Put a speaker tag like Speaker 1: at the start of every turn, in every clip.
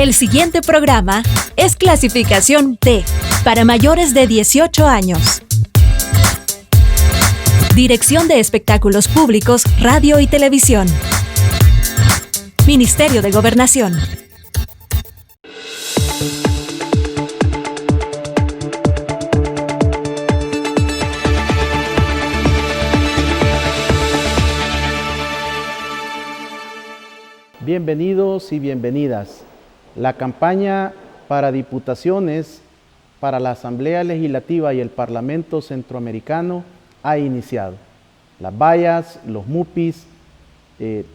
Speaker 1: El siguiente programa es clasificación T, para mayores de 18 años. Dirección de Espectáculos Públicos, Radio y Televisión. Ministerio de Gobernación.
Speaker 2: Bienvenidos y bienvenidas. La campaña para diputaciones para la Asamblea Legislativa y el Parlamento Centroamericano ha iniciado. Las vallas, los mupis,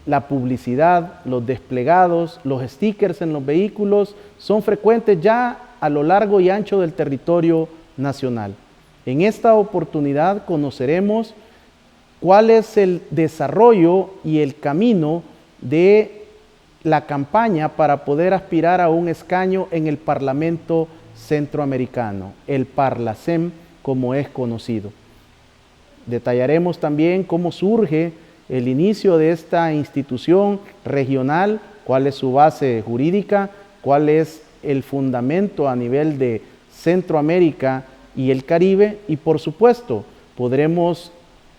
Speaker 2: la publicidad, los desplegados, los stickers en los vehículos son frecuentes ya a lo largo y ancho del territorio nacional. En esta oportunidad conoceremos cuál es el desarrollo y el camino de la campaña para poder aspirar a un escaño en el Parlamento Centroamericano, el Parlacem, como es conocido. Detallaremos también cómo surge el inicio de esta institución regional, cuál es su base jurídica, cuál es el fundamento a nivel de Centroamérica y el Caribe, y por supuesto podremos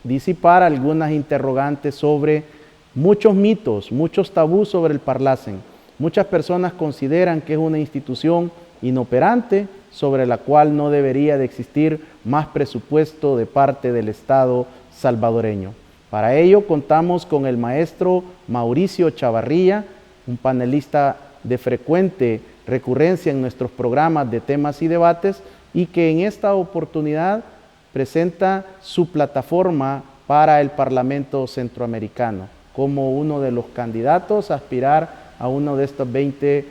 Speaker 2: disipar algunas interrogantes sobre muchos mitos, muchos tabús sobre el Parlacem. Muchas personas consideran que es una institución inoperante sobre la cual no debería de existir más presupuesto de parte del Estado salvadoreño. Para ello contamos con el maestro Mauricio Chavarría, un panelista de frecuente recurrencia en nuestros programas de temas y debates y que en esta oportunidad presenta su plataforma para el Parlamento Centroamericano como uno de los candidatos a aspirar a uno de estas 20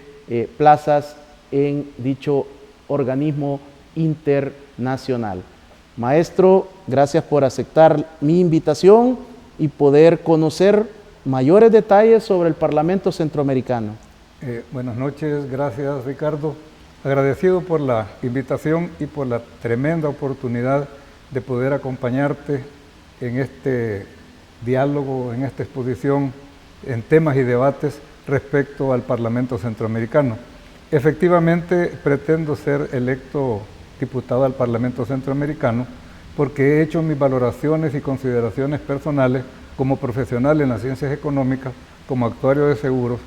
Speaker 2: plazas en dicho organismo internacional. Maestro, gracias por aceptar mi invitación y poder conocer mayores detalles sobre el Parlamento Centroamericano.
Speaker 3: Buenas noches, gracias Ricardo. Agradecido por la invitación y por la tremenda oportunidad de poder acompañarte en este diálogo, en esta exposición, en temas y debates respecto al Parlamento Centroamericano. Efectivamente, pretendo ser electo diputado al Parlamento Centroamericano porque he hecho mis valoraciones y consideraciones personales como profesional en las ciencias económicas, como actuario de seguros,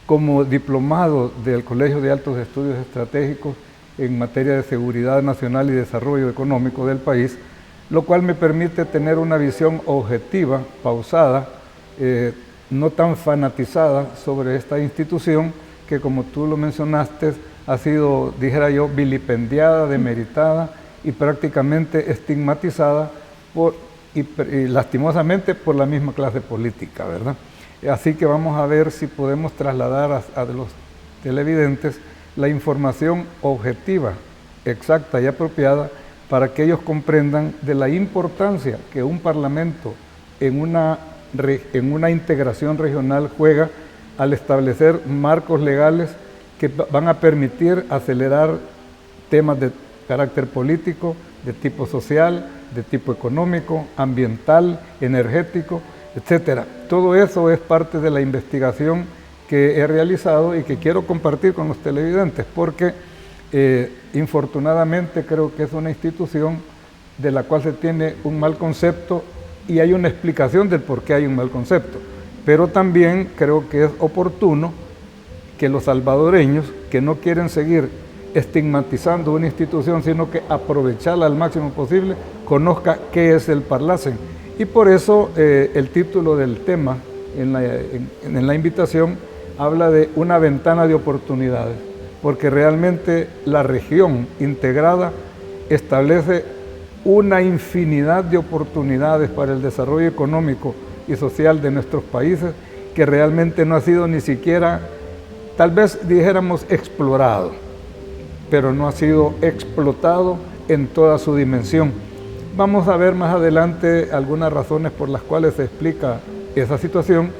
Speaker 3: como diplomado del Colegio de Altos Estudios Estratégicos en materia de seguridad nacional y desarrollo económico del país, lo cual me permite tener una visión objetiva, pausada, no tan fanatizada sobre esta institución que, como tú lo mencionaste, ha sido, dijera yo, vilipendiada, demeritada y prácticamente estigmatizada y lastimosamente por la misma clase política, ¿verdad? Así que vamos a ver si podemos trasladar a los televidentes la información objetiva, exacta y apropiada para que ellos comprendan de la importancia que un parlamento en una integración regional juega al establecer marcos legales que van a permitir acelerar temas de carácter político, de tipo social, de tipo económico, ambiental, energético, etcétera. Todo eso es parte de la investigación que he realizado y que quiero compartir con los televidentes porque infortunadamente creo que es una institución de la cual se tiene un mal concepto y hay una explicación del por qué hay un mal concepto. Pero también creo que es oportuno que los salvadoreños que no quieren seguir estigmatizando una institución, sino que aprovecharla al máximo posible, conozca qué es el Parlacem. Y por eso el título del tema en la invitación habla de una ventana de oportunidades, porque realmente la región integrada establece una infinidad de oportunidades para el desarrollo económico y social de nuestros países que realmente no ha sido ni siquiera, tal vez dijéramos, explorado, pero no ha sido explotado en toda su dimensión. Vamos a ver más adelante algunas razones por las cuales se explica esa situación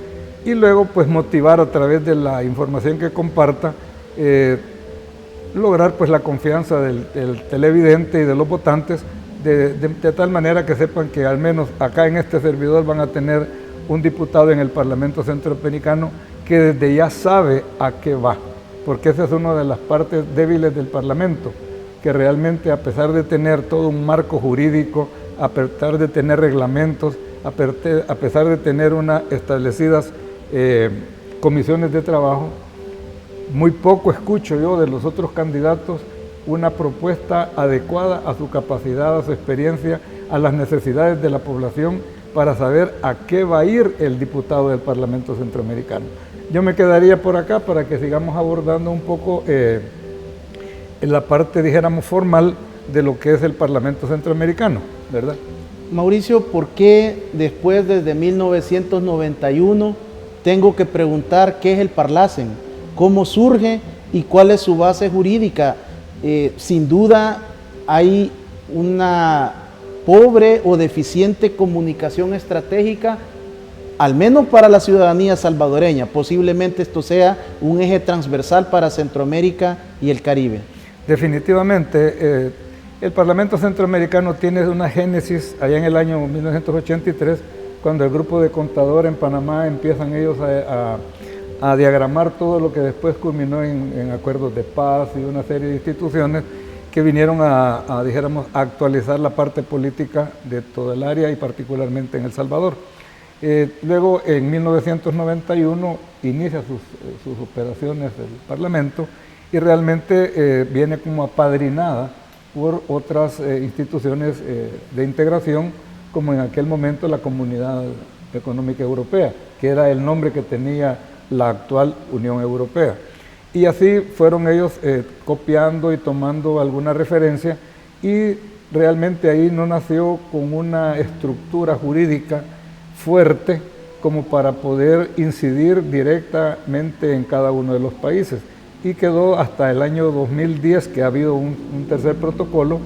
Speaker 3: y luego pues motivar a través de la información que comparta lograr pues la confianza del televidente y de los votantes de tal manera que sepan que al menos acá en este servidor van a tener un diputado en el Parlamento Centroamericano que desde ya sabe a qué va, porque esa es una de las partes débiles del Parlamento, que realmente, a pesar de tener todo un marco jurídico, a pesar de tener reglamentos, a pesar de tener establecidas comisiones de trabajo, muy poco escucho yo de los otros candidatos una propuesta adecuada a su capacidad, a su experiencia, a las necesidades de la población, para saber a qué va a ir el diputado del Parlamento Centroamericano. Yo me quedaría por acá para que sigamos abordando un poco en la parte, dijéramos, formal de lo que es el Parlamento Centroamericano, ¿verdad?
Speaker 2: Mauricio, ¿por qué después, desde 1991, tengo que preguntar qué es el Parlacen? ¿Cómo surge y cuál es su base jurídica? Sin duda hay una pobre o deficiente comunicación estratégica, al menos para la ciudadanía salvadoreña. Posiblemente esto sea un eje transversal para Centroamérica y el Caribe.
Speaker 3: Definitivamente, el Parlamento Centroamericano tiene una génesis allá en el año 1983, cuando el grupo de contadores en Panamá empiezan ellos a diagramar todo lo que después culminó en acuerdos de paz y una serie de instituciones que vinieron dijéramos, a actualizar la parte política de todo el área y particularmente en El Salvador. Luego, en 1991, inicia sus operaciones del Parlamento y realmente viene como apadrinada por otras instituciones de integración, como en aquel momento la Comunidad Económica Europea, que era el nombre que tenía la actual Unión Europea. Y así fueron ellos copiando y tomando alguna referencia, y realmente ahí no nació con una estructura jurídica fuerte como para poder incidir directamente en cada uno de los países, y quedó hasta el año 2010, que ha habido un tercer protocolo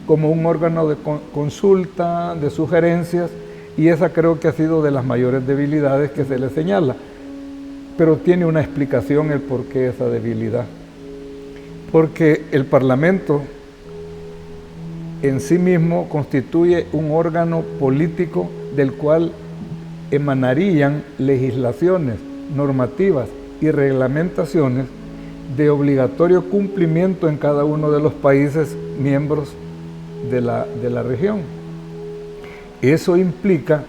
Speaker 3: como un órgano de consulta, de sugerencias, y esa creo que ha sido de las mayores debilidades que se le señala. Pero tiene una explicación el por qué esa debilidad. Porque el Parlamento en sí mismo constituye un órgano político del cual emanarían legislaciones, normativas y reglamentaciones de obligatorio cumplimiento en cada uno de los países miembros de la región. Eso implica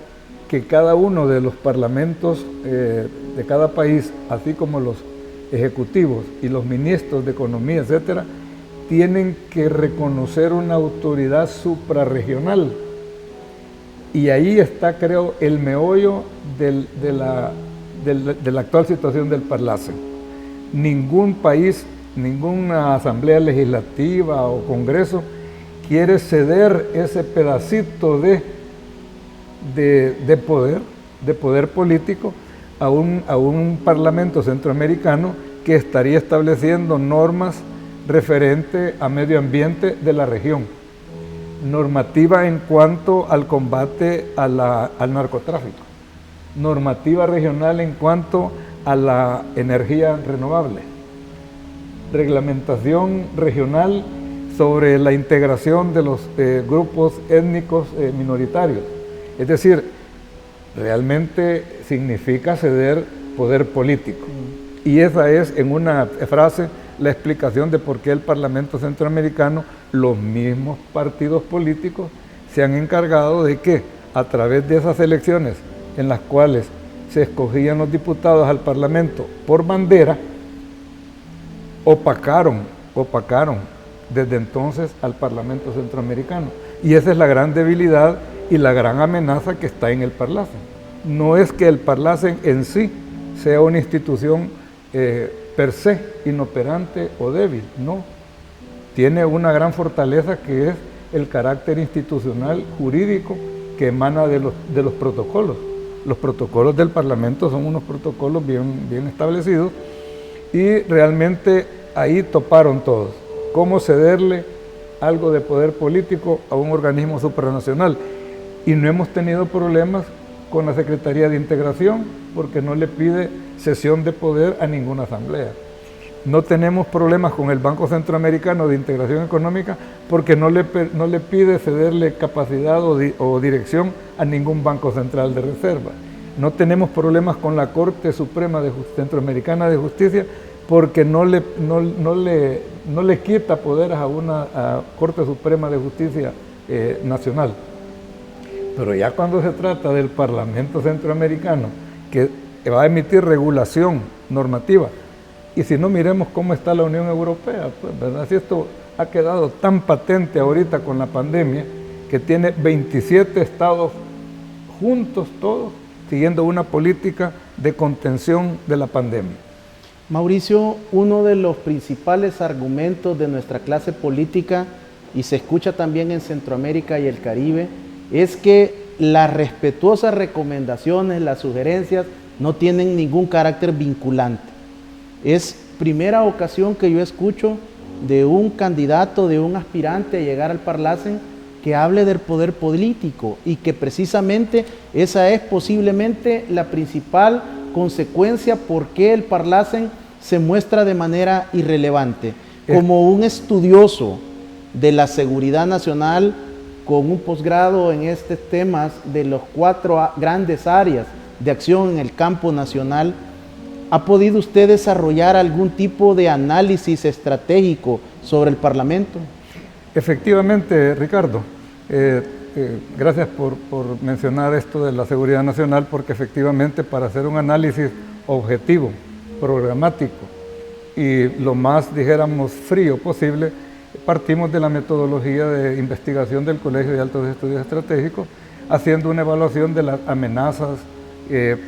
Speaker 3: que cada uno de los parlamentos de cada país, así como los ejecutivos y los ministros de economía, etcétera, tienen que reconocer una autoridad suprarregional. Y ahí está, creo, el meollo de la actual situación del Parlacen. Ningún país, ninguna asamblea legislativa o congreso quiere ceder ese pedacito de poder político a un Parlamento Centroamericano que estaría estableciendo normas referente a medio ambiente de la región, normativa en cuanto al combate al narcotráfico, normativa regional en cuanto a la energía renovable, reglamentación regional sobre la integración de los grupos étnicos minoritarios. Es decir, realmente significa ceder poder político. Y esa es, en una frase, la explicación de por qué el Parlamento Centroamericano, los mismos partidos políticos, se han encargado de que, a través de esas elecciones en las cuales se escogían los diputados al Parlamento por bandera, opacaron desde entonces al Parlamento Centroamericano. Y esa es la gran debilidad y la gran amenaza que está en el Parlacen. No es que el Parlacen en sí sea una institución per se inoperante o débil, no. Tiene una gran fortaleza, que es el carácter institucional jurídico que emana de los protocolos. Los protocolos del Parlamento son unos protocolos bien establecidos, y realmente ahí toparon todos. Cómo cederle algo de poder político a un organismo supranacional. Y no hemos tenido problemas con la Secretaría de Integración, porque no le pide cesión de poder a ninguna asamblea. No tenemos problemas con el Banco Centroamericano de Integración Económica, porque no le pide cederle capacidad o dirección a ningún Banco Central de Reserva. No tenemos problemas con la Corte Suprema Centroamericana de Justicia, porque no le quita poderes a una Corte Suprema de Justicia nacional. Pero ya cuando se trata del Parlamento Centroamericano, que va a emitir regulación normativa, y si no, miremos cómo está la Unión Europea, pues, ¿verdad? Si esto ha quedado tan patente ahorita con la pandemia, que tiene 27 estados juntos todos, siguiendo una política de contención de la pandemia.
Speaker 2: Mauricio, uno de los principales argumentos de nuestra clase política, y se escucha también en Centroamérica y el Caribe, es que las respetuosas recomendaciones, las sugerencias, no tienen ningún carácter vinculante. Es primera ocasión que yo escucho de un candidato, de un aspirante a llegar al Parlacen que hable del poder político, y que precisamente esa es posiblemente la principal consecuencia por qué el Parlacen se muestra de manera irrelevante. Como un estudioso de la seguridad nacional con un posgrado en estos temas de los 4 grandes áreas de acción en el campo nacional, ¿ha podido usted desarrollar algún tipo de análisis estratégico sobre el Parlamento?
Speaker 3: Efectivamente, Ricardo, gracias por mencionar esto de la seguridad nacional, porque efectivamente para hacer un análisis objetivo, programático y lo más, dijéramos, frío posible, partimos de la metodología de investigación del Colegio de Altos Estudios Estratégicos, haciendo una evaluación de las amenazas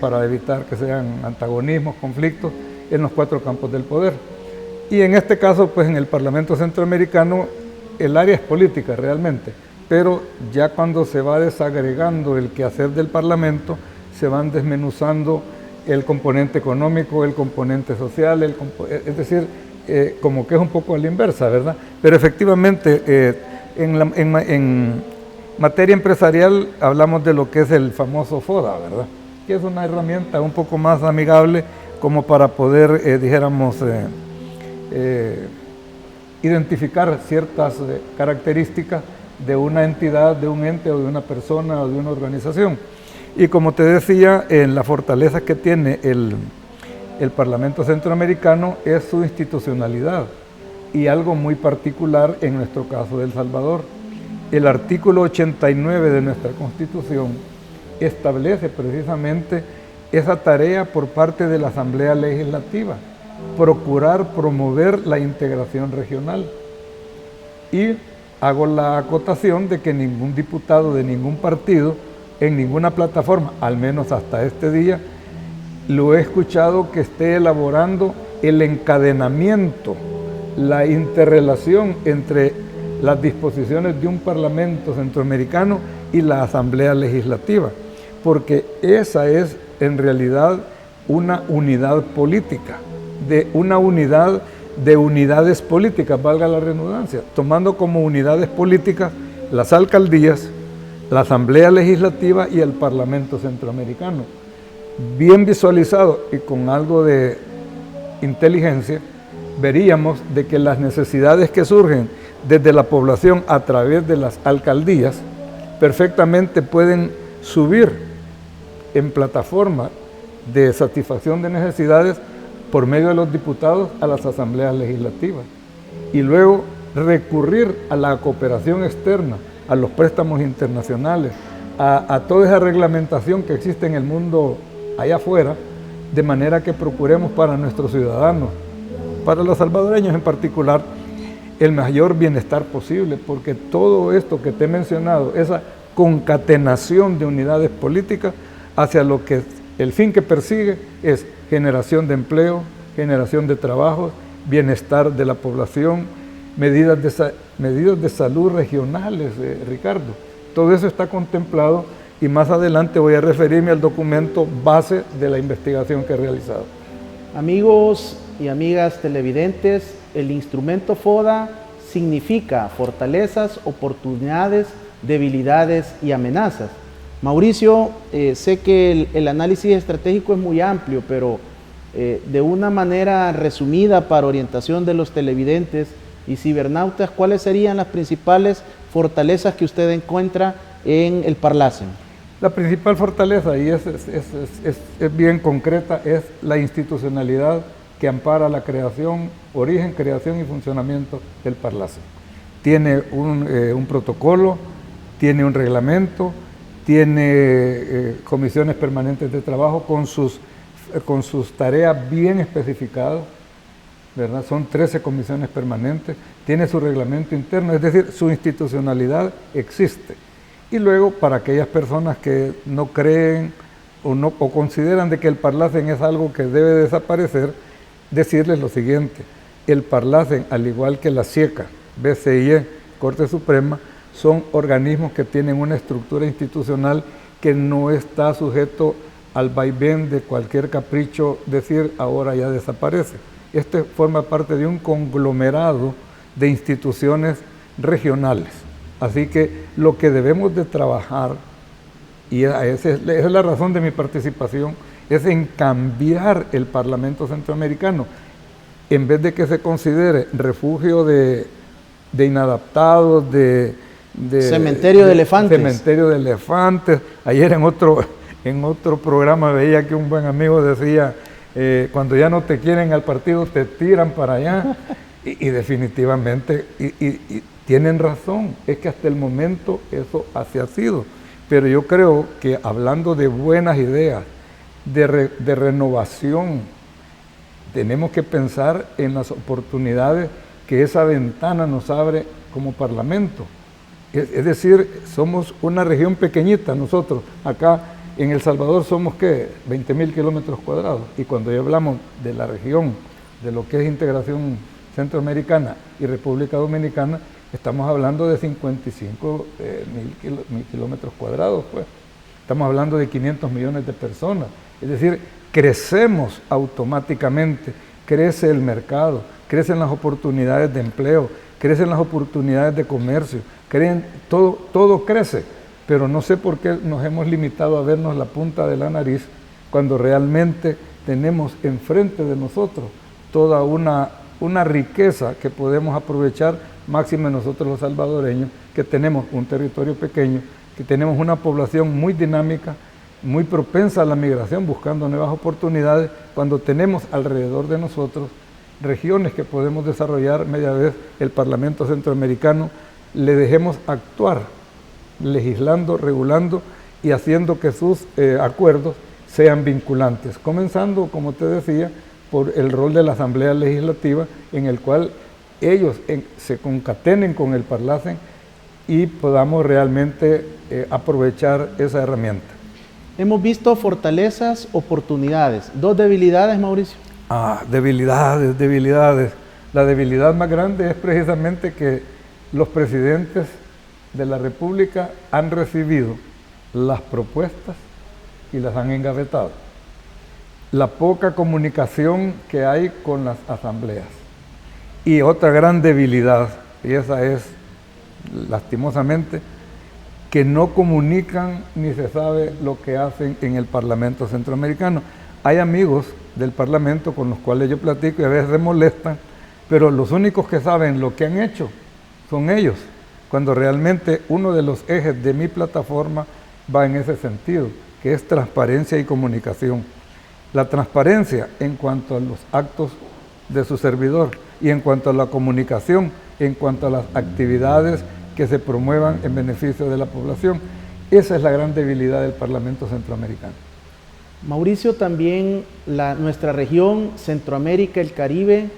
Speaker 3: para evitar que sean antagonismos, conflictos en los 4 campos del poder. Y en este caso, pues en el Parlamento Centroamericano, el área es política realmente, pero ya cuando se va desagregando el quehacer del Parlamento, se van desmenuzando el componente económico, el componente social, es decir, como que es un poco a la inversa, ¿verdad? Pero efectivamente, en materia empresarial hablamos de lo que es el famoso FODA, ¿verdad? Que es una herramienta un poco más amigable como para poder, dijéramos, identificar ciertas características de una entidad, de un ente o de una persona o de una organización. Y como te decía, la fortaleza que tiene el Parlamento Centroamericano es su institucionalidad, y algo muy particular en nuestro caso de El Salvador. El artículo 89 de nuestra Constitución establece precisamente esa tarea por parte de la Asamblea Legislativa, procurar promover la integración regional. Y hago la acotación de que ningún diputado de ningún partido, en ninguna plataforma, al menos hasta este día, lo he escuchado que esté elaborando el encadenamiento, la interrelación entre las disposiciones de un Parlamento Centroamericano y la Asamblea Legislativa, porque esa es en realidad una unidad política, de una unidad de unidades políticas, valga la redundancia, tomando como unidades políticas las alcaldías, la Asamblea Legislativa y el Parlamento Centroamericano. Bien visualizado y con algo de inteligencia, veríamos de que las necesidades que surgen desde la población a través de las alcaldías perfectamente pueden subir en plataforma de satisfacción de necesidades por medio de los diputados a las asambleas legislativas, y luego recurrir a la cooperación externa, a los préstamos internacionales, a toda esa reglamentación que existe en el mundo allá afuera, de manera que procuremos para nuestros ciudadanos, para los salvadoreños en particular, el mayor bienestar posible, porque todo esto que te he mencionado, esa concatenación de unidades políticas hacia lo que el fin que persigue es generación de empleo, generación de trabajo, bienestar de la población, medidas de salud regionales, Ricardo. Todo eso está contemplado, y más adelante voy a referirme al documento base de la investigación que he realizado.
Speaker 2: Amigos y amigas televidentes, el instrumento FODA significa fortalezas, oportunidades, debilidades y amenazas. Mauricio, sé que el análisis estratégico es muy amplio, pero de una manera resumida para orientación de los televidentes y cibernautas, ¿cuáles serían las principales fortalezas que usted encuentra en el Parlacen?
Speaker 3: La principal fortaleza, y es bien concreta, es la institucionalidad que ampara la creación, origen, creación y funcionamiento del Parlacen. Tiene un protocolo, tiene un reglamento, tiene comisiones permanentes de trabajo con sus tareas bien especificadas, ¿verdad? Son 13 comisiones permanentes, tiene su reglamento interno, es decir, su institucionalidad existe. Y luego, para aquellas personas que no creen o consideran de que el Parlacen es algo que debe desaparecer, decirles lo siguiente: el Parlacen, al igual que la SIECA, BCIE, Corte Suprema, son organismos que tienen una estructura institucional que no está sujeto al vaivén de cualquier capricho, decir ahora ya desaparece. Este forma parte de un conglomerado de instituciones regionales. Así que lo que debemos de trabajar, y esa es la razón de mi participación, es en cambiar el Parlamento Centroamericano. En vez de que se considere refugio de inadaptados, de
Speaker 2: cementerio de elefantes.
Speaker 3: Cementerio de elefantes. Ayer en otro programa veía que un buen amigo decía, cuando ya no te quieren al partido, te tiran para allá. Y definitivamente, y tienen razón, es que hasta el momento eso así ha sido. Pero yo creo que hablando de buenas ideas, de renovación, tenemos que pensar en las oportunidades que esa ventana nos abre como Parlamento. Es decir, somos una región pequeñita nosotros. Acá en El Salvador somos, ¿qué? 20.000 kilómetros cuadrados. Y cuando ya hablamos de la región, de lo que es integración centroamericana y República Dominicana, estamos hablando de 55.000 kilómetros cuadrados, pues. Estamos hablando de 500 millones de personas. Es decir, crecemos automáticamente, crece el mercado, crecen las oportunidades de empleo, crecen las oportunidades de comercio, todo crece, pero no sé por qué nos hemos limitado a vernos la punta de la nariz cuando realmente tenemos enfrente de nosotros toda una riqueza que podemos aprovechar, máxime nosotros los salvadoreños, que tenemos un territorio pequeño, que tenemos una población muy dinámica, muy propensa a la migración, buscando nuevas oportunidades, cuando tenemos alrededor de nosotros regiones que podemos desarrollar, media vez el Parlamento Centroamericano le dejemos actuar, legislando, regulando y haciendo que sus acuerdos sean vinculantes, comenzando, como te decía, por el rol de la Asamblea Legislativa, en el cual ellos se concatenen con el Parlacen y podamos realmente aprovechar esa herramienta.
Speaker 2: Hemos visto fortalezas, oportunidades. ¿Dos debilidades, Mauricio?
Speaker 3: Debilidades. La debilidad más grande es precisamente que los presidentes de la República han recibido las propuestas y las han engavetado. La poca comunicación que hay con las asambleas. Y otra gran debilidad, y esa es, lastimosamente, que no comunican ni se sabe lo que hacen en el Parlamento Centroamericano. Hay amigos del Parlamento con los cuales yo platico y a veces se molestan, pero los únicos que saben lo que han hecho son ellos, cuando realmente uno de los ejes de mi plataforma va en ese sentido, que es transparencia y comunicación. La transparencia en cuanto a los actos de su servidor y en cuanto a la comunicación, en cuanto a las actividades que se promuevan en beneficio de la población. Esa es la gran debilidad del Parlamento Centroamericano.
Speaker 2: Mauricio, también nuestra región, Centroamérica, el Caribe,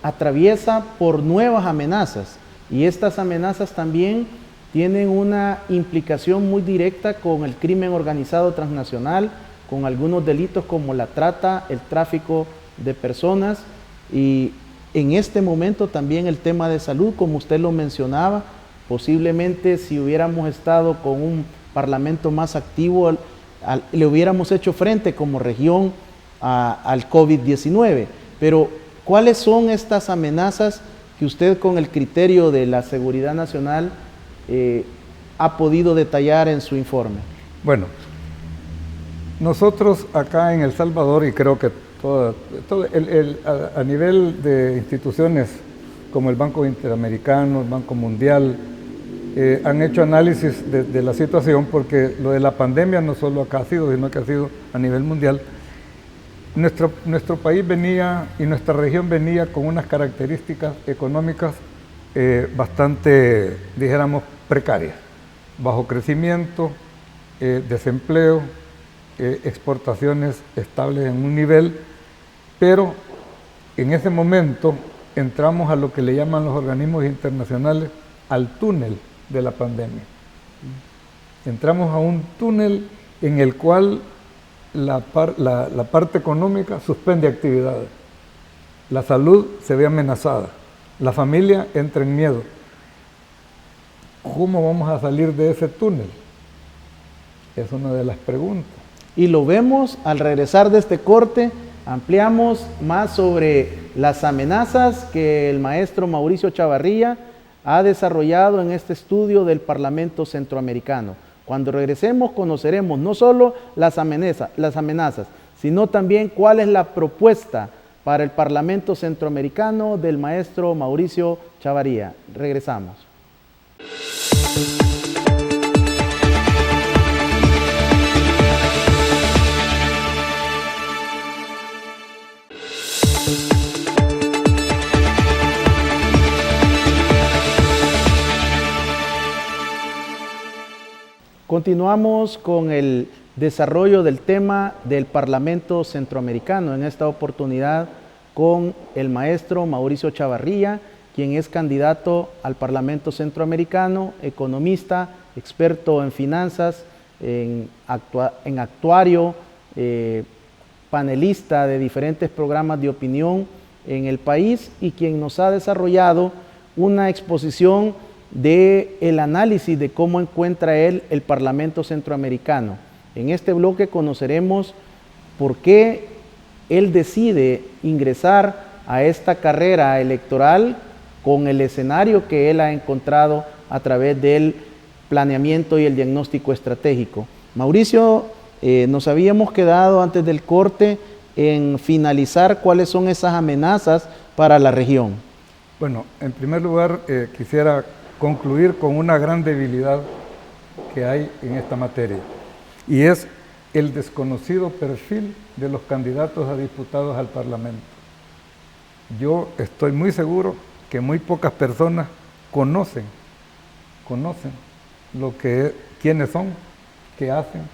Speaker 2: atraviesa por nuevas amenazas, y estas amenazas también tienen una implicación muy directa con el crimen organizado transnacional, con algunos delitos como la trata, el tráfico de personas, y en este momento también el tema de salud, como usted lo mencionaba. Posiblemente si hubiéramos estado con un parlamento más activo, le hubiéramos hecho frente como región al COVID-19. Pero, ¿cuáles son estas amenazas que usted, con el criterio de la seguridad nacional, ha podido detallar en su informe?
Speaker 3: Bueno, nosotros acá en El Salvador, y creo que a nivel de instituciones como el Banco Interamericano, el Banco Mundial, han hecho análisis de la situación, porque lo de la pandemia no solo acá ha sido, sino que ha sido a nivel mundial. Nuestro país venía y nuestra región venía con unas características económicas bastante, dijéramos, precarias. Bajo crecimiento, desempleo, exportaciones estables en un nivel, pero en ese momento entramos a lo que le llaman los organismos internacionales al túnel de la pandemia. Entramos a un túnel en el cual la parte económica suspende actividades, la salud se ve amenazada, la familia entra en miedo. ¿Cómo vamos a salir de ese túnel? Es una de las preguntas.
Speaker 2: Y lo vemos al regresar de este corte. Ampliamos más sobre las amenazas que el maestro Mauricio Chavarría ha desarrollado en este estudio del Parlamento Centroamericano. Cuando regresemos conoceremos no solo las amenazas, sino también cuál es la propuesta para el Parlamento Centroamericano del maestro Mauricio Chavarría. Regresamos. Continuamos con el desarrollo del tema del Parlamento Centroamericano, en esta oportunidad con el maestro Mauricio Chavarría, quien es candidato al Parlamento Centroamericano, economista, experto en finanzas, en actuario, panelista de diferentes programas de opinión en el país y quien nos ha desarrollado una exposición del análisis de cómo encuentra él el Parlamento Centroamericano. En este bloque conoceremos por qué él decide ingresar a esta carrera electoral con el escenario que él ha encontrado a través del planeamiento y el diagnóstico estratégico. Mauricio, nos habíamos quedado antes del corte en finalizar cuáles son esas amenazas para la región.
Speaker 3: Bueno, en primer lugar quisiera concluir con una gran debilidad que hay en esta materia, y es el desconocido perfil de los candidatos a diputados al Parlamento. Yo estoy muy seguro que muy pocas personas conocen quiénes son, qué hacen,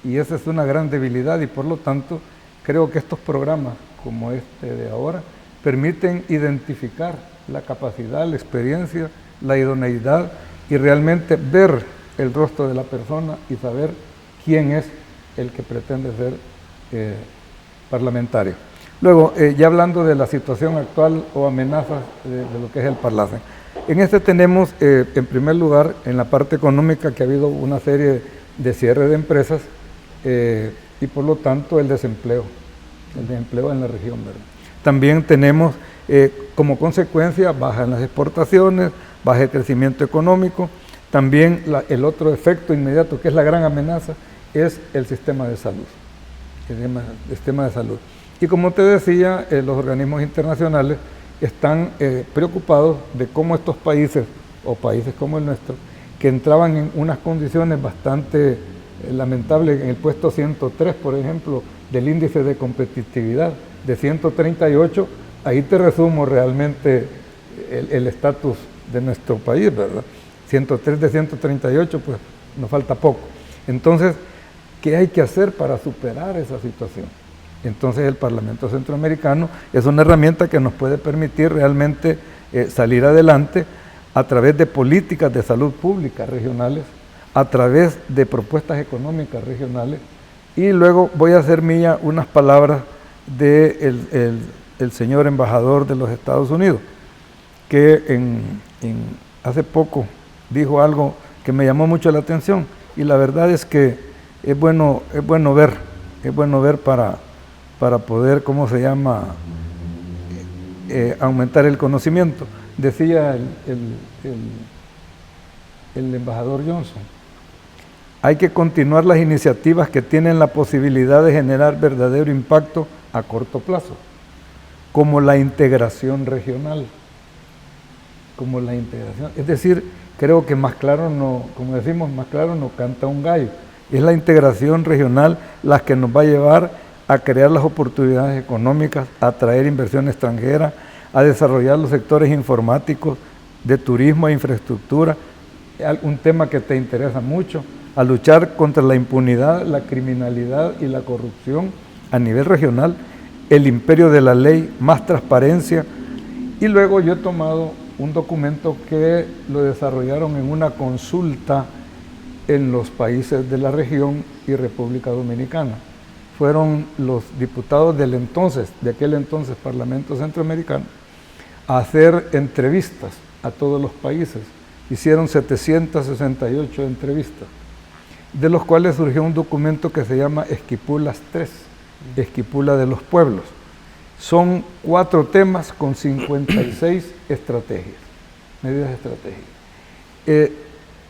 Speaker 3: y esa es una gran debilidad, y por lo tanto creo que estos programas como este de ahora permiten identificar la capacidad, la experiencia, la idoneidad y realmente ver el rostro de la persona y saber quién es el que pretende ser parlamentario. Luego, ya hablando de la situación actual o amenazas de lo que es el Parlacen. En este tenemos, en primer lugar, en la parte económica, que ha habido una serie de cierre de empresas y por lo tanto el desempleo en la región, ¿verdad? También tenemos como consecuencia baja en las exportaciones, baja el crecimiento económico. También el otro efecto inmediato, que es la gran amenaza, es el sistema de salud. El sistema de salud. Y como te decía, los organismos internacionales están preocupados de cómo estos países, o países como el nuestro, que entraban en unas condiciones bastante lamentables, en el puesto 103, por ejemplo, del índice de competitividad, de 138, ahí te resumo realmente el estatus de nuestro país, ¿verdad? 103 de 138, pues nos falta poco. Entonces, ¿qué hay que hacer para superar esa situación? Entonces el Parlamento Centroamericano es una herramienta que nos puede permitir realmente salir adelante a través de políticas de salud pública regionales, a través de propuestas económicas regionales. Y luego voy a hacer mía unas palabras del el señor embajador de los Estados Unidos, que hace poco dijo algo que me llamó mucho la atención, y la verdad es que es bueno ver para poder, ¿cómo se llama?, aumentar el conocimiento. Decía el embajador Johnson: hay que continuar las iniciativas que tienen la posibilidad de generar verdadero impacto a corto plazo, como la integración regional. Es decir, creo que más claro no, como decimos, más claro no canta un gallo. Es la integración regional la que nos va a llevar a crear las oportunidades económicas, a atraer inversión extranjera, a desarrollar los sectores informáticos, de turismo e infraestructura, un tema que te interesa mucho, a luchar contra la impunidad, la criminalidad y la corrupción a nivel regional, el imperio de la ley, más transparencia. Y luego yo he tomado un documento que lo desarrollaron en una consulta en los países de la región y República Dominicana. Fueron los diputados de aquel entonces Parlamento Centroamericano, a hacer entrevistas a todos los países. Hicieron 768 entrevistas, de los cuales surgió un documento que se llama Esquipulas 3, Esquipula de los Pueblos. Son 4 temas con 56 estrategias, medidas estratégicas.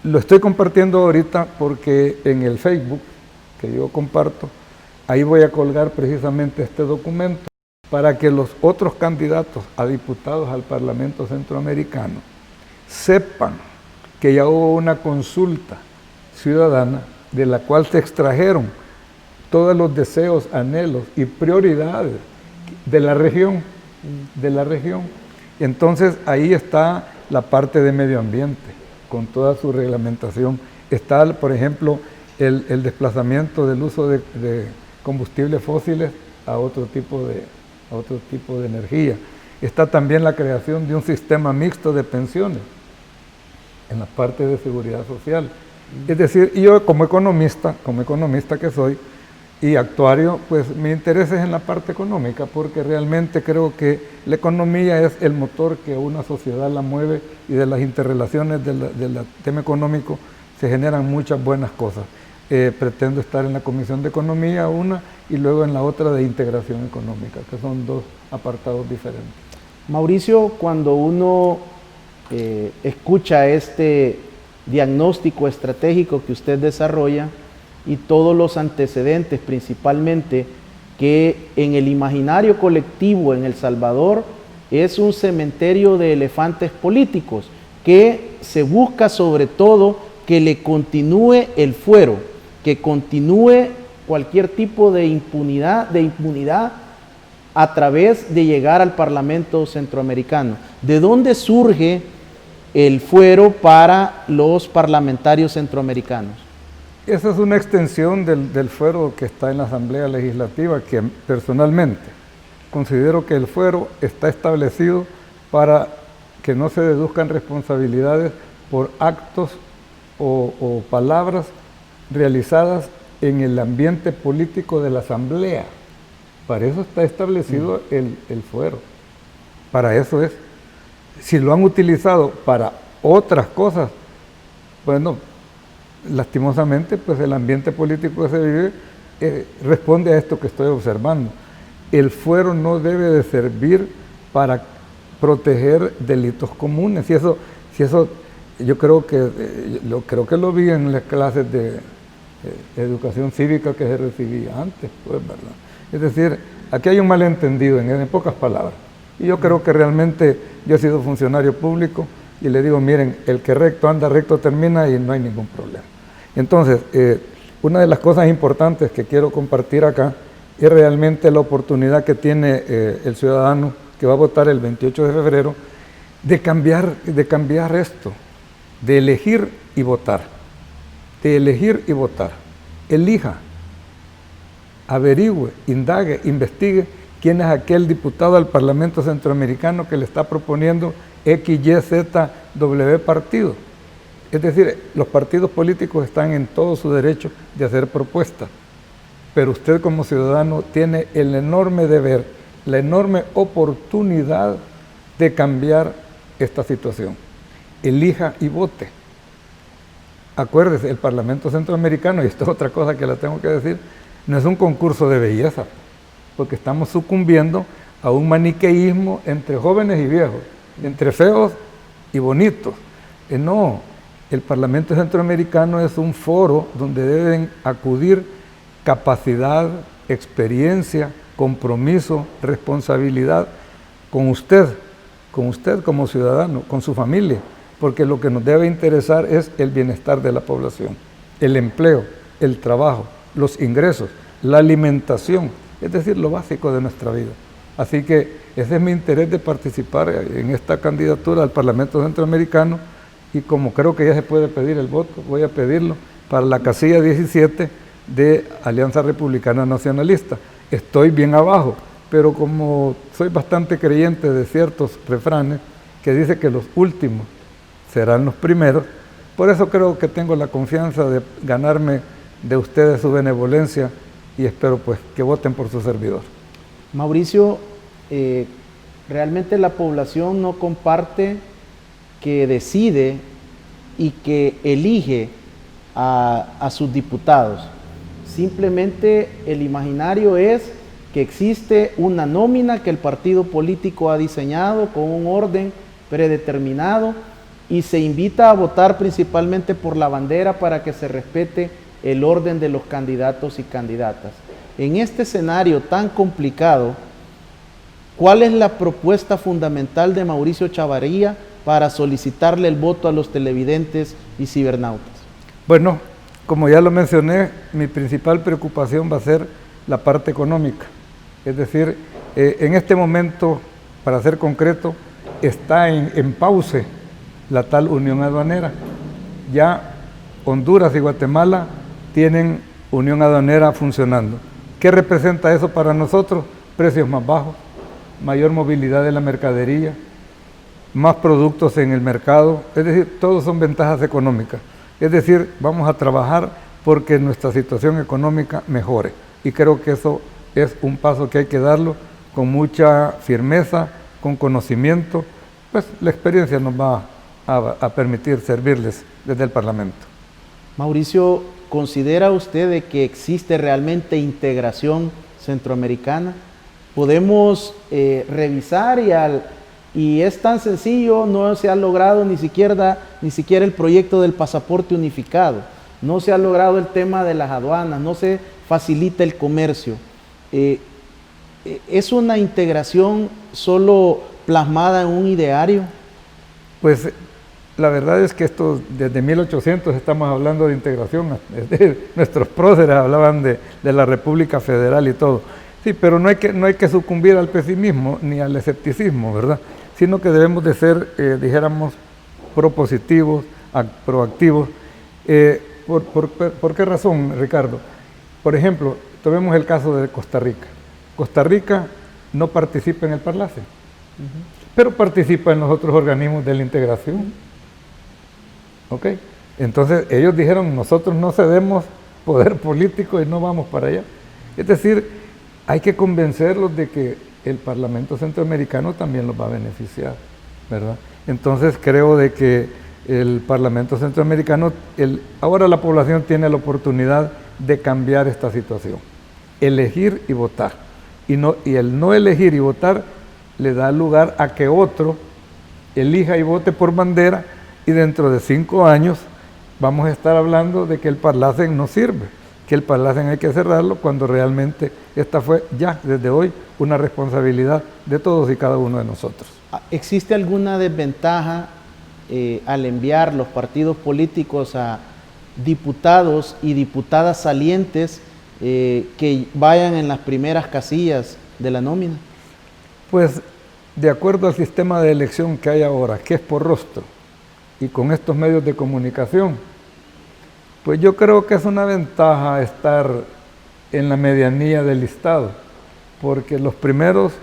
Speaker 3: Lo estoy compartiendo ahorita porque en el Facebook que yo comparto, ahí voy a colgar precisamente este documento para que los otros candidatos a diputados al Parlamento Centroamericano sepan que ya hubo una consulta ciudadana de la cual se extrajeron todos los deseos, anhelos y prioridades de la región, Entonces ahí está la parte de medio ambiente, con toda su reglamentación. Está, por ejemplo, el desplazamiento del uso de combustibles fósiles a otro tipo de energía. Está también la creación de un sistema mixto de pensiones en la parte de seguridad social. Es decir, yo como economista que soy y actuario, pues mi interés es en la parte económica, porque realmente creo que la economía es el motor que una sociedad la mueve, y de las interrelaciones del tema económico se generan muchas buenas cosas. Pretendo estar en la Comisión de Economía, una, y luego en la otra de Integración Económica, que son 2 apartados diferentes.
Speaker 2: Mauricio, cuando uno escucha este diagnóstico estratégico que usted desarrolla y todos los antecedentes, principalmente que en el imaginario colectivo en El Salvador es un cementerio de elefantes políticos, que se busca sobre todo que le continúe el fuero, que continúe cualquier tipo de impunidad a través de llegar al Parlamento Centroamericano. ¿De dónde surge el fuero para los parlamentarios centroamericanos?
Speaker 3: Esa es una extensión del fuero que está en la Asamblea Legislativa, que personalmente considero que el fuero está establecido para que no se deduzcan responsabilidades por actos o palabras realizadas en el ambiente político de la Asamblea. Para eso está establecido el fuero. Para eso es. Si lo han utilizado para otras cosas, bueno, lastimosamente, pues el ambiente político que se vive responde a esto que estoy observando. El fuero no debe de servir para proteger delitos comunes. Si eso yo creo que lo vi en las clases de educación cívica que se recibía antes, pues, ¿verdad? Es decir, aquí hay un malentendido, en pocas palabras. Y yo creo que realmente yo he sido funcionario público y le digo, miren, el que recto anda, recto termina, y no hay ningún problema. Entonces, una de las cosas importantes que quiero compartir acá es realmente la oportunidad que tiene el ciudadano que va a votar el 28 de febrero de cambiar esto, de elegir y votar, elija, averigüe, indague, investigue quién es aquel diputado al Parlamento Centroamericano que le está proponiendo X, Y, Z, W partido. Es decir, los partidos políticos están en todo su derecho de hacer propuestas, pero usted como ciudadano tiene el enorme deber, la enorme oportunidad de cambiar esta situación. Elija y vote. Acuérdese, el Parlamento Centroamericano, y esto es otra cosa que la tengo que decir, no es un concurso de belleza, porque estamos sucumbiendo a un maniqueísmo entre jóvenes y viejos, entre feos y bonitos. No, el Parlamento Centroamericano es un foro donde deben acudir capacidad, experiencia, compromiso, responsabilidad con usted como ciudadano, con su familia, porque lo que nos debe interesar es el bienestar de la población, el empleo, el trabajo, los ingresos, la alimentación, es decir, lo básico de nuestra vida. Así que ese es mi interés de participar en esta candidatura al Parlamento Centroamericano, y como creo que ya se puede pedir el voto, voy a pedirlo para la casilla 17 de Alianza Republicana Nacionalista. Estoy bien abajo, pero como soy bastante creyente de ciertos refranes que dice que los últimos serán los primeros, por eso creo que tengo la confianza de ganarme de ustedes su benevolencia, y espero pues que voten por su servidor.
Speaker 2: Mauricio, realmente la población no comparte que decide y que elige a sus diputados. Simplemente el imaginario es que existe una nómina que el partido político ha diseñado con un orden predeterminado, y se invita a votar principalmente por la bandera para que se respete el orden de los candidatos y candidatas. En este escenario tan complicado, ¿cuál es la propuesta fundamental de Mauricio Chavarría para solicitarle el voto a los televidentes y cibernautas?
Speaker 3: Bueno, como ya lo mencioné, mi principal preocupación va a ser la parte económica. Es decir, en este momento, para ser concreto, está en pausa la tal unión aduanera. Ya Honduras y Guatemala tienen unión aduanera funcionando. ¿Qué representa eso para nosotros? Precios más bajos, mayor movilidad de la mercadería, más productos en el mercado, es decir, todos son ventajas económicas. Es decir, vamos a trabajar porque nuestra situación económica mejore, y creo que eso es un paso que hay que darlo con mucha firmeza, con conocimiento, pues la experiencia nos va a permitir servirles desde el Parlamento.
Speaker 2: Mauricio, ¿considera usted de que existe realmente integración centroamericana? Podemos revisar y es tan sencillo, no se ha logrado ni siquiera el proyecto del pasaporte unificado, no se ha logrado el tema de las aduanas, no se facilita el comercio. ¿Es una integración solo plasmada en un ideario?
Speaker 3: Pues la verdad es que esto, desde 1800 estamos hablando de integración, nuestros próceres hablaban de la República Federal y todo. Sí, pero no hay que sucumbir al pesimismo ni al escepticismo, ¿verdad? Sino que debemos de ser, dijéramos, propositivos, proactivos. ¿Por qué razón, Ricardo? Por ejemplo, tomemos el caso de Costa Rica. Costa Rica no participa en el Parlace, pero participa en los otros organismos de la integración. ¿Ok? Entonces ellos dijeron, nosotros no cedemos poder político y no vamos para allá. Es decir, hay que convencerlos de que el Parlamento Centroamericano también los va a beneficiar, ¿verdad? Entonces creo de que el Parlamento Centroamericano, ahora la población tiene la oportunidad de cambiar esta situación, elegir y votar. Y el no elegir y votar le da lugar a que otro elija y vote por bandera, y dentro de 5 años vamos a estar hablando de que el Parlacen no sirve, que el Parlacen hay que cerrarlo, cuando realmente esta fue ya desde hoy una responsabilidad de todos y cada uno de nosotros.
Speaker 2: ¿Existe alguna desventaja al enviar los partidos políticos a diputados y diputadas salientes que vayan en las primeras casillas de la nómina?
Speaker 3: Pues de acuerdo al sistema de elección que hay ahora, que es por rostro, y con estos medios de comunicación, pues yo creo que es una ventaja estar en la medianía del listado, porque los primeros,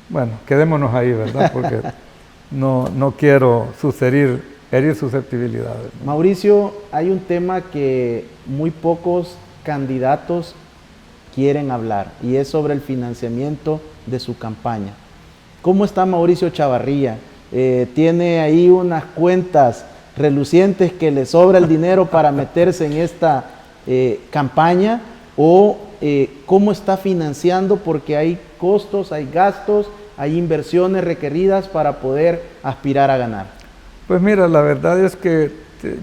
Speaker 3: bueno, quedémonos ahí, ¿verdad? Porque no quiero herir susceptibilidades.
Speaker 2: Mauricio, hay un tema que muy pocos candidatos quieren hablar, y es sobre el financiamiento de su campaña. ¿Cómo está Mauricio Chavarría? ¿Tiene ahí unas cuentas relucientes que le sobra el dinero para meterse en esta campaña? ¿O cómo está financiando? Porque hay costos, hay gastos, hay inversiones requeridas para poder aspirar a ganar.
Speaker 3: Pues mira, la verdad es que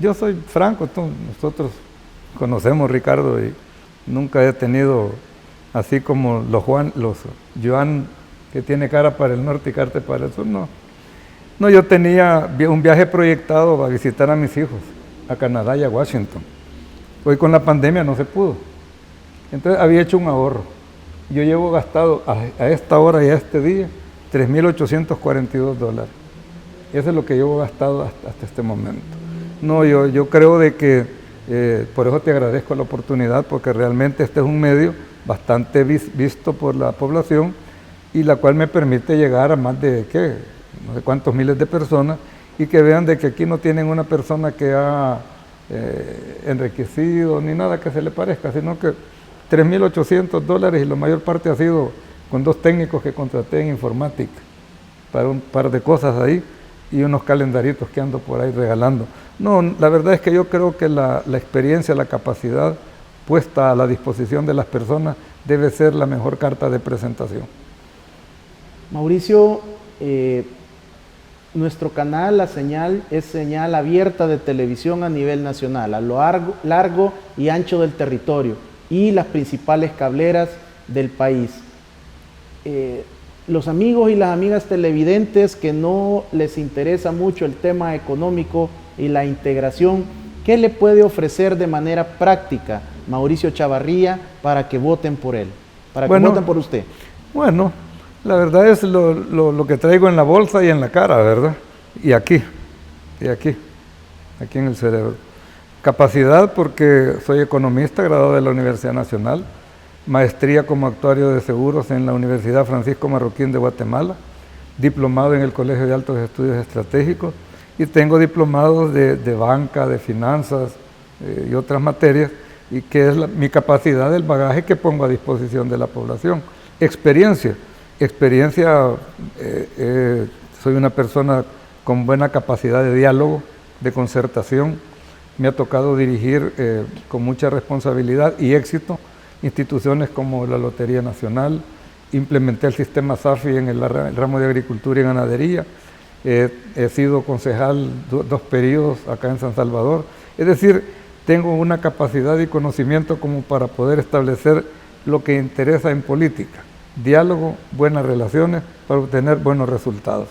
Speaker 3: yo soy franco, nosotros conocemos, Ricardo, y nunca he tenido, así como los Joan, que tiene cara para el norte y cara para el sur, no. No, yo tenía un viaje proyectado a visitar a mis hijos, a Canadá y a Washington. Hoy con la pandemia no se pudo. Entonces había hecho un ahorro. yo llevo gastado a esta hora y a este día $3.842. Eso es lo que llevo gastado hasta este momento. No, yo creo de que, por eso te agradezco la oportunidad, porque realmente este es un medio bastante visto por la población y la cual me permite llegar a más de, no sé cuántos miles de personas, y que vean de que aquí no tienen una persona que ha enriquecido ni nada que se le parezca, sino que $3.800 y la mayor parte ha sido con 2 técnicos que contraté en informática para un par de cosas ahí y unos calendaritos que ando por ahí regalando. No, la verdad es que yo creo que la experiencia, la capacidad puesta a la disposición de las personas debe ser la mejor carta de presentación.
Speaker 2: Mauricio, nuestro canal, La Señal, es señal abierta de televisión a nivel nacional, a lo largo y ancho del territorio y las principales cableras del país. Los amigos y las amigas televidentes que no les interesa mucho el tema económico y la integración, ¿qué le puede ofrecer de manera práctica Mauricio Chavarría para que voten por él, para que voten por usted?
Speaker 3: Bueno, la verdad es lo que traigo en la bolsa y en la cara, ¿verdad? Y aquí en el cerebro. Capacidad porque soy economista, graduado de la Universidad Nacional, maestría como actuario de seguros en la Universidad Francisco Marroquín de Guatemala, diplomado en el Colegio de Altos Estudios Estratégicos y tengo diplomados de banca, de finanzas y otras materias, y que es mi capacidad, el bagaje que pongo a disposición de la población. Experiencia, soy una persona con buena capacidad de diálogo, de concertación. Me ha tocado dirigir con mucha responsabilidad y éxito instituciones como la Lotería Nacional, implementé el sistema SAFI en el ramo de agricultura y ganadería, he sido concejal 2 periodos acá en San Salvador, es decir, tengo una capacidad y conocimiento como para poder establecer lo que interesa en política, diálogo, buenas relaciones para obtener buenos resultados.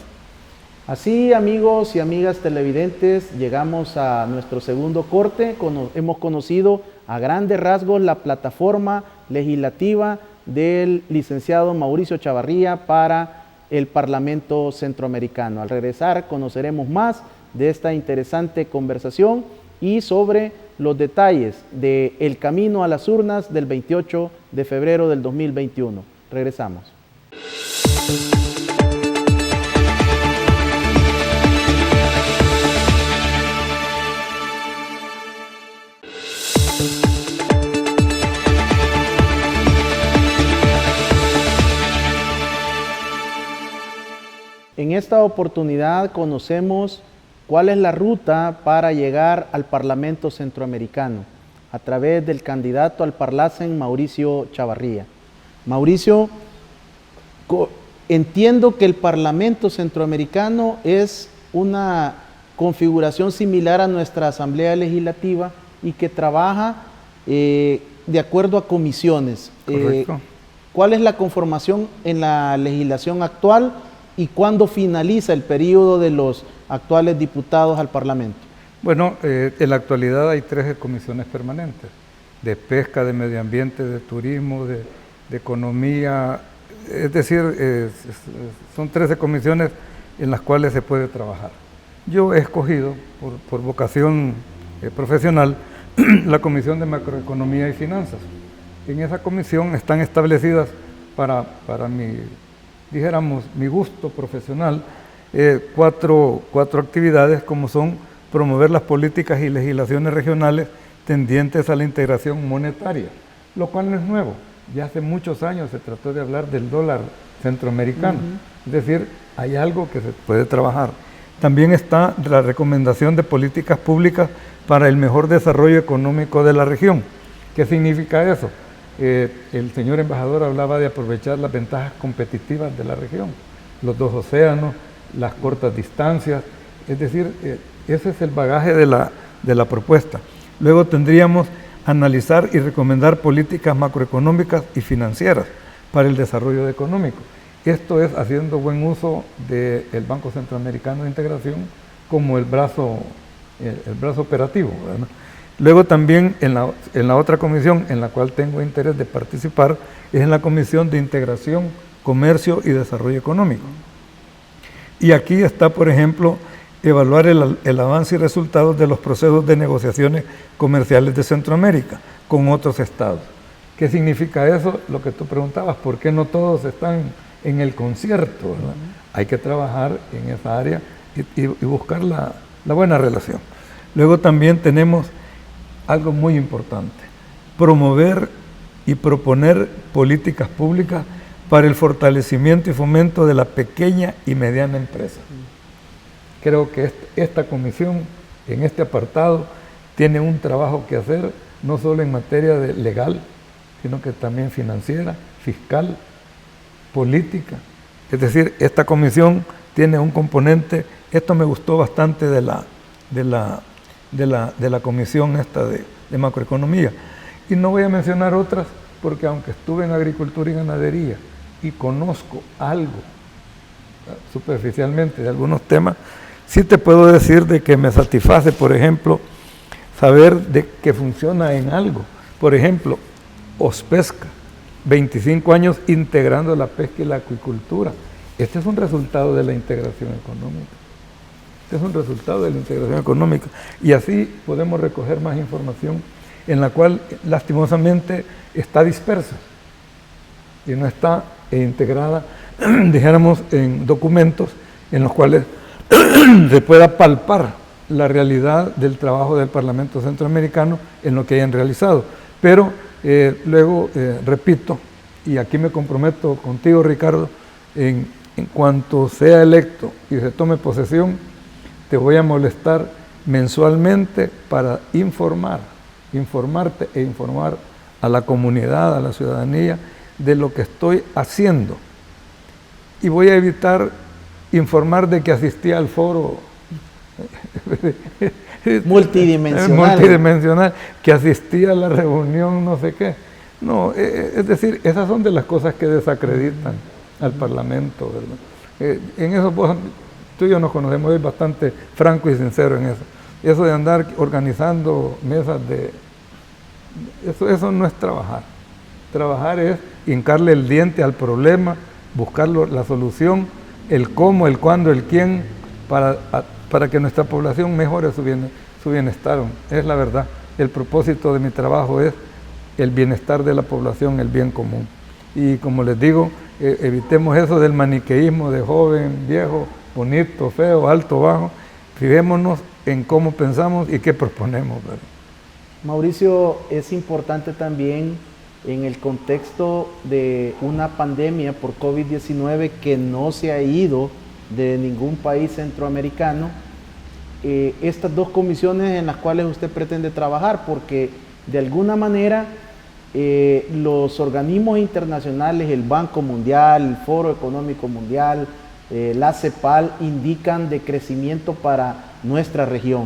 Speaker 2: Así, amigos y amigas televidentes, llegamos a nuestro segundo corte. Hemos conocido a grandes rasgos la plataforma legislativa del licenciado Mauricio Chavarría para el Parlamento Centroamericano. Al regresar conoceremos más de esta interesante conversación y sobre los detalles del camino a las urnas del 28 de febrero del 2021. Regresamos. En esta oportunidad conocemos cuál es la ruta para llegar al Parlamento Centroamericano a través del candidato al Parlacen, Mauricio Chavarría. Mauricio, entiendo que el Parlamento Centroamericano es una configuración similar a nuestra Asamblea Legislativa y que trabaja de acuerdo a comisiones. ¿Cuál es la conformación en la legislación actual y cuándo finaliza el periodo de los actuales diputados al Parlamento?
Speaker 3: Bueno, en la actualidad hay 13 comisiones permanentes, de pesca, de medio ambiente, de turismo, de economía, es decir, son 13 comisiones en las cuales se puede trabajar. Yo he escogido, por vocación profesional, la Comisión de Macroeconomía y Finanzas. En esa comisión están establecidas para mi gusto profesional, 4 actividades, como son promover las políticas y legislaciones regionales tendientes a la integración monetaria, lo cual no es nuevo. Ya hace muchos años se trató de hablar del dólar centroamericano, es decir, hay algo que se puede trabajar. También está la recomendación de políticas públicas para el mejor desarrollo económico de la región. ¿Qué significa eso? El señor embajador hablaba de aprovechar las ventajas competitivas de la región, los 2 océanos, las cortas distancias, es decir, ese es el bagaje de la propuesta. Luego tendríamos analizar y recomendar políticas macroeconómicas y financieras para el desarrollo económico. Esto es haciendo buen uso del Banco Centroamericano de Integración como el brazo operativo, ¿verdad? Luego también en la otra comisión en la cual tengo interés de participar es en la Comisión de Integración, Comercio y Desarrollo Económico. Y aquí está, por ejemplo, evaluar el avance y resultados de los procesos de negociaciones comerciales de Centroamérica con otros estados. ¿Qué significa eso? Lo que tú preguntabas, ¿por qué no todos están en el concierto, ¿verdad? Hay que trabajar en esa área y buscar la buena relación. Luego también tenemos algo muy importante, promover y proponer políticas públicas para el fortalecimiento y fomento de la pequeña y mediana empresa. Creo que esta comisión, en este apartado, tiene un trabajo que hacer, no solo en materia legal, sino que también financiera, fiscal, política. Es decir, esta comisión tiene un componente, esto me gustó bastante de la comisión esta de macroeconomía. Y no voy a mencionar otras, porque aunque estuve en agricultura y ganadería y conozco algo superficialmente de algunos temas, sí te puedo decir de que me satisface, por ejemplo, saber de que funciona en algo. Por ejemplo, Ospesca, 25 años integrando la pesca y la acuicultura. Este es un resultado de la integración económica. Este es un resultado de la integración económica. Y así podemos recoger más información en la cual lastimosamente está dispersa y no está integrada, dijéramos, en documentos en los cuales se pueda palpar la realidad del trabajo del Parlamento Centroamericano en lo que hayan realizado. Pero luego, repito, y aquí me comprometo contigo, Ricardo, en cuanto sea electo y se tome posesión, te voy a molestar mensualmente para informarte e informar a la comunidad, a la ciudadanía, de lo que estoy haciendo. Y voy a evitar informar de que asistí al foro multidimensional, que asistí a la reunión no sé qué. No, es decir, esas son de las cosas que desacreditan al Parlamento, ¿verdad? En eso tú y yo nos conocemos, es bastante franco y sincero en eso. Eso de andar organizando mesas eso no es trabajar. Trabajar es hincarle el diente al problema, buscar la solución, el cómo, el cuándo, el quién, para que nuestra población mejore su bienestar. Es la verdad. El propósito de mi trabajo es el bienestar de la población, el bien común. Y como les digo, evitemos eso del maniqueísmo de joven, viejo, bonito, feo, alto, bajo. Fijémonos en cómo pensamos y qué proponemos, ¿verdad?
Speaker 2: Mauricio, es importante también en el contexto de una pandemia por COVID-19 que no se ha ido de ningún país centroamericano, estas dos comisiones en las cuales usted pretende trabajar, porque de alguna manera los organismos internacionales, el Banco Mundial, el Foro Económico Mundial, la CEPAL, indican de crecimiento para nuestra región.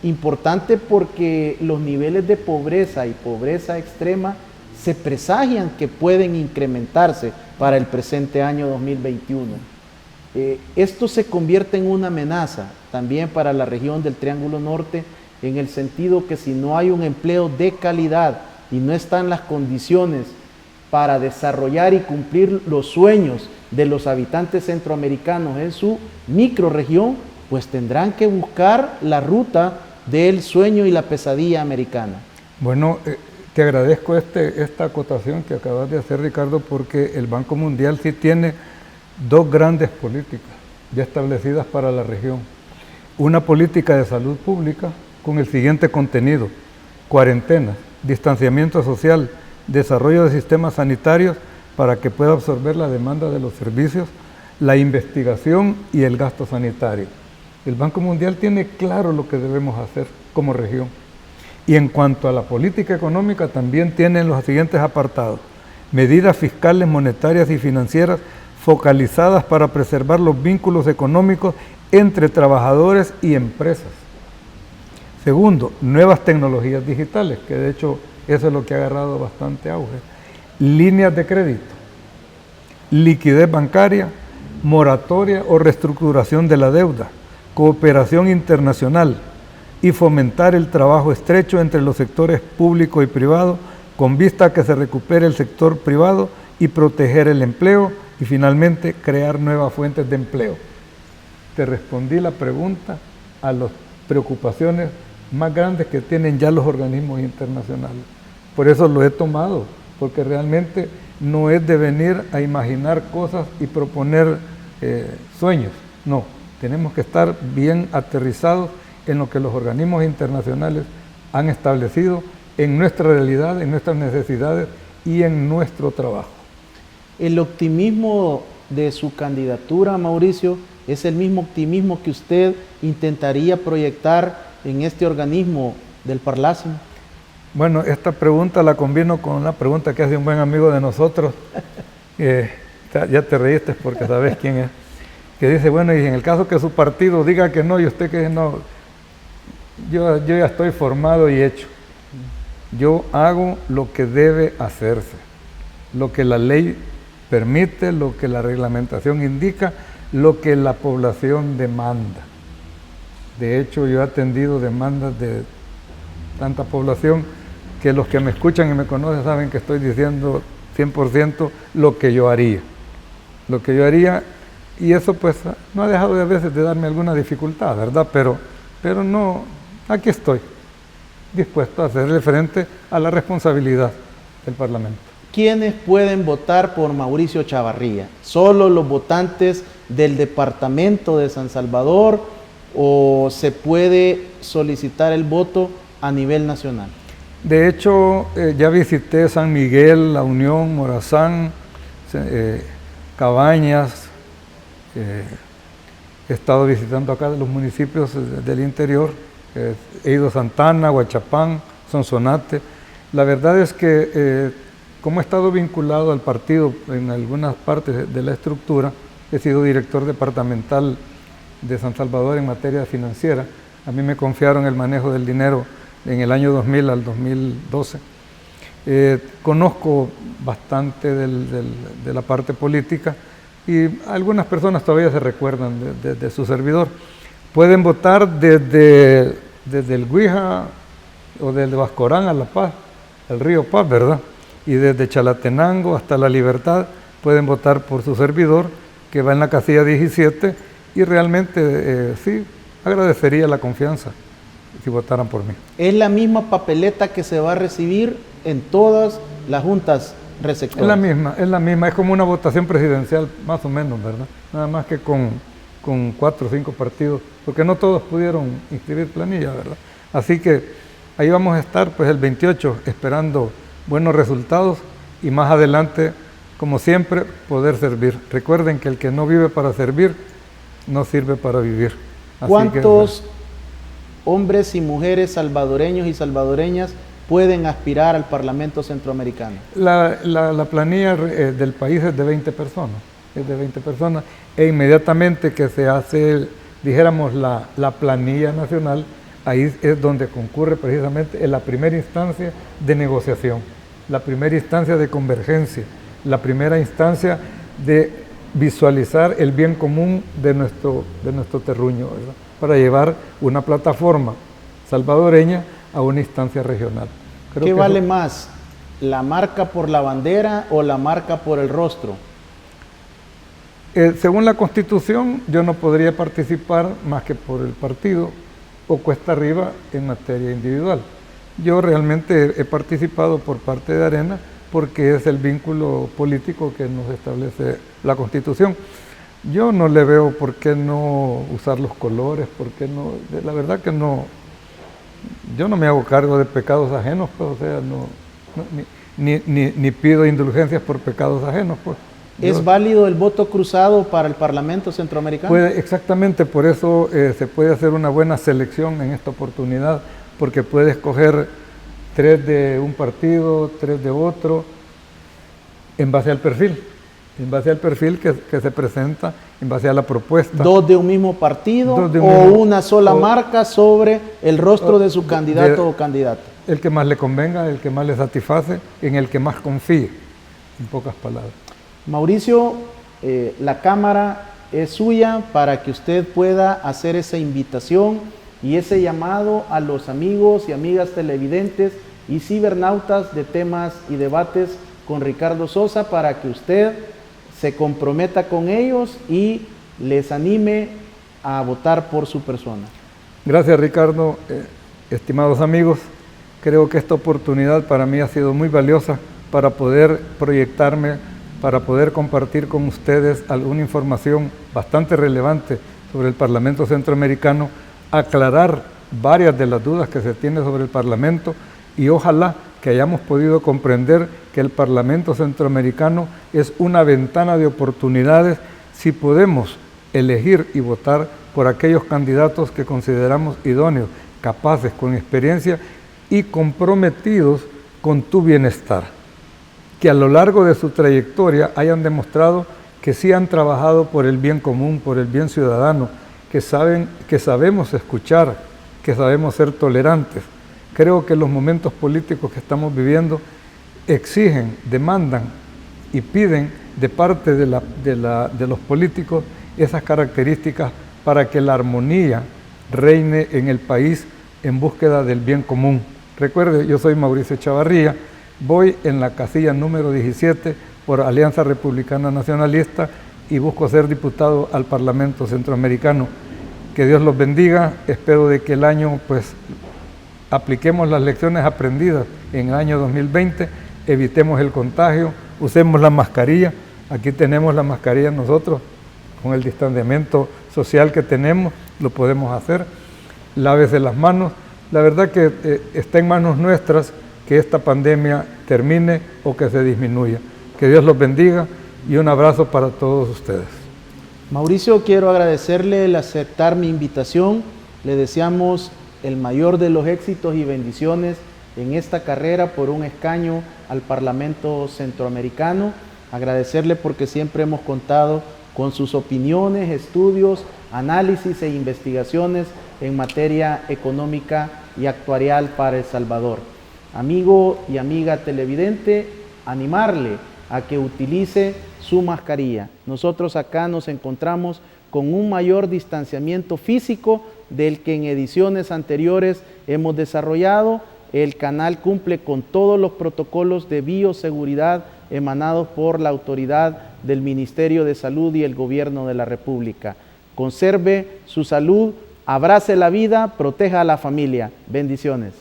Speaker 2: Importante porque los niveles de pobreza y pobreza extrema se presagian que pueden incrementarse para el presente año 2021. Esto se convierte en una amenaza también para la región del Triángulo Norte, en el sentido que si no hay un empleo de calidad y no están las condiciones para desarrollar y cumplir los sueños de los habitantes centroamericanos en su microrregión, pues tendrán que buscar la ruta del sueño y la pesadilla americana.
Speaker 3: Bueno, te agradezco esta acotación que acabas de hacer, Ricardo, porque el Banco Mundial sí tiene dos grandes políticas ya establecidas para la región. Una política de salud pública con el siguiente contenido: cuarentena, distanciamiento social, desarrollo de sistemas sanitarios para que pueda absorber la demanda de los servicios, la investigación y el gasto sanitario. El Banco Mundial tiene claro lo que debemos hacer como región. Y en cuanto a la política económica, también tienen los siguientes apartados: medidas fiscales, monetarias y financieras focalizadas para preservar los vínculos económicos entre trabajadores y empresas. Segundo, nuevas tecnologías digitales, que de hecho eso es lo que ha agarrado bastante auge. Líneas de crédito, liquidez bancaria, moratoria o reestructuración de la deuda, cooperación internacional, y fomentar el trabajo estrecho entre los sectores público y privado, con vista a que se recupere el sector privado y proteger el empleo, y finalmente crear nuevas fuentes de empleo. Te respondí la pregunta a las preocupaciones más grandes que tienen ya los organismos internacionales. Por eso lo he tomado, porque realmente no es de venir a imaginar cosas y proponer sueños. No, tenemos que estar bien aterrizados en lo que los organismos internacionales han establecido, en nuestra realidad, en nuestras necesidades y en nuestro trabajo.
Speaker 2: El optimismo de su candidatura, Mauricio, es el mismo optimismo que usted intentaría proyectar en este organismo del Parlacen.
Speaker 3: Bueno, esta pregunta la combino con una pregunta que hace un buen amigo de nosotros, ya te reíste porque sabes quién es, que dice, bueno, y en el caso que su partido diga que no y usted que no, yo ya estoy formado y hecho. Yo hago lo que debe hacerse, lo que la ley permite, lo que la reglamentación indica, lo que la población demanda. De hecho, yo he atendido demandas de tanta población que los que me escuchan y me conocen saben que estoy diciendo 100% lo que yo haría. Lo que yo haría, y eso pues no ha dejado de a veces de darme alguna dificultad, ¿verdad? Pero no, aquí estoy, dispuesto a hacerle frente a la responsabilidad del Parlamento.
Speaker 2: ¿Quiénes pueden votar por Mauricio Chavarría? ¿Solo los votantes del departamento de San Salvador o se puede solicitar el voto a nivel nacional?
Speaker 3: De hecho, ya visité San Miguel, La Unión, Morazán, Cabañas, he estado visitando acá los municipios del interior, he ido a Santana, Huachapán, Sonsonate. La verdad es que como he estado vinculado al partido en algunas partes de la estructura, he sido director departamental de San Salvador en materia financiera. A mí me confiaron el manejo del dinero en el año 2000 al 2012. Conozco bastante de la parte política y algunas personas todavía se recuerdan de su servidor. Pueden votar desde el Guija o desde Vascorán a La Paz, el río Paz, ¿verdad? Y desde Chalatenango hasta La Libertad pueden votar por su servidor, que va en la casilla 17, y realmente sí, agradecería la confianza si votaran por mí.
Speaker 2: ¿Es la misma papeleta que se va a recibir en todas las juntas receptoras?
Speaker 3: Es la misma, es como una votación presidencial, más o menos, ¿verdad? Nada más que con 4 o 5 partidos, porque no todos pudieron inscribir planilla, ¿verdad? Así que ahí vamos a estar pues el 28 esperando buenos resultados y más adelante, como siempre, poder servir. Recuerden que el que no vive para servir, no sirve para vivir. Así
Speaker 2: ¿cuántos hombres y mujeres salvadoreños y salvadoreñas pueden aspirar al Parlamento Centroamericano?
Speaker 3: La planilla del país es de 20 personas, e inmediatamente que se hace, dijéramos, la planilla nacional, ahí es donde concurre precisamente en la primera instancia de negociación, la primera instancia de convergencia, la primera instancia de visualizar el bien común de nuestro terruño, ¿verdad? Para llevar una plataforma salvadoreña a una instancia regional.
Speaker 2: ¿Qué vale más, la marca por la bandera o la marca por el rostro?
Speaker 3: Según la Constitución, yo no podría participar más que por el partido o cuesta arriba en materia individual. Yo realmente he participado por parte de Arena porque es el vínculo político que nos establece la Constitución. Yo no le veo por qué no usar los colores, por qué no, la verdad que no, yo no me hago cargo de pecados ajenos, pues, o sea, ni pido indulgencias por pecados ajenos, pues.
Speaker 2: ¿Es válido el voto cruzado para el Parlamento Centroamericano?
Speaker 3: Exactamente, por eso se puede hacer una buena selección en esta oportunidad, porque puede escoger 3 de un partido, 3 de otro, en base al perfil que se presenta, en base a la propuesta.
Speaker 2: 2 de un mismo partido una sola marca sobre el rostro de su candidato o candidata.
Speaker 3: El que más le convenga, el que más le satisface, en el que más confíe, en pocas palabras.
Speaker 2: Mauricio, la cámara es suya para que usted pueda hacer esa invitación y ese llamado a los amigos y amigas televidentes y cibernautas de temas y debates con Ricardo Sosa para que usted se comprometa con ellos y les anime a votar por su persona.
Speaker 3: Gracias, Ricardo. Estimados amigos, creo que esta oportunidad para mí ha sido muy valiosa para poder proyectarme, para poder compartir con ustedes alguna información bastante relevante sobre el Parlamento Centroamericano, aclarar varias de las dudas que se tienen sobre el Parlamento y ojalá que hayamos podido comprender que el Parlamento Centroamericano es una ventana de oportunidades si podemos elegir y votar por aquellos candidatos que consideramos idóneos, capaces, con experiencia y comprometidos con tu bienestar. Que a lo largo de su trayectoria hayan demostrado que sí han trabajado por el bien común, por el bien ciudadano, que sabemos escuchar, que sabemos ser tolerantes. Creo que los momentos políticos que estamos viviendo exigen, demandan y piden de parte de los políticos esas características para que la armonía reine en el país en búsqueda del bien común. Recuerde, yo soy Mauricio Chavarría, voy en la casilla número 17 por Alianza Republicana Nacionalista y busco ser diputado al Parlamento Centroamericano. Que Dios los bendiga, espero de que el año apliquemos las lecciones aprendidas en el año 2020, evitemos el contagio, usemos la mascarilla, aquí tenemos la mascarilla nosotros, con el distanciamiento social que tenemos, lo podemos hacer, lávese las manos, la verdad que está en manos nuestras que esta pandemia termine o que se disminuya. Que Dios los bendiga y un abrazo para todos ustedes.
Speaker 2: Mauricio, quiero agradecerle el aceptar mi invitación, le deseamos el mayor de los éxitos y bendiciones en esta carrera por un escaño al Parlamento Centroamericano, agradecerle porque siempre hemos contado con sus opiniones, estudios, análisis e investigaciones en materia económica y actuarial para El Salvador. Amigo y amiga televidente, animarle a que utilice su mascarilla. Nosotros acá nos encontramos con un mayor distanciamiento físico del que en ediciones anteriores hemos desarrollado. El canal cumple con todos los protocolos de bioseguridad emanados por la autoridad del Ministerio de Salud y el Gobierno de la República. Conserve su salud, abrace la vida, proteja a la familia. Bendiciones.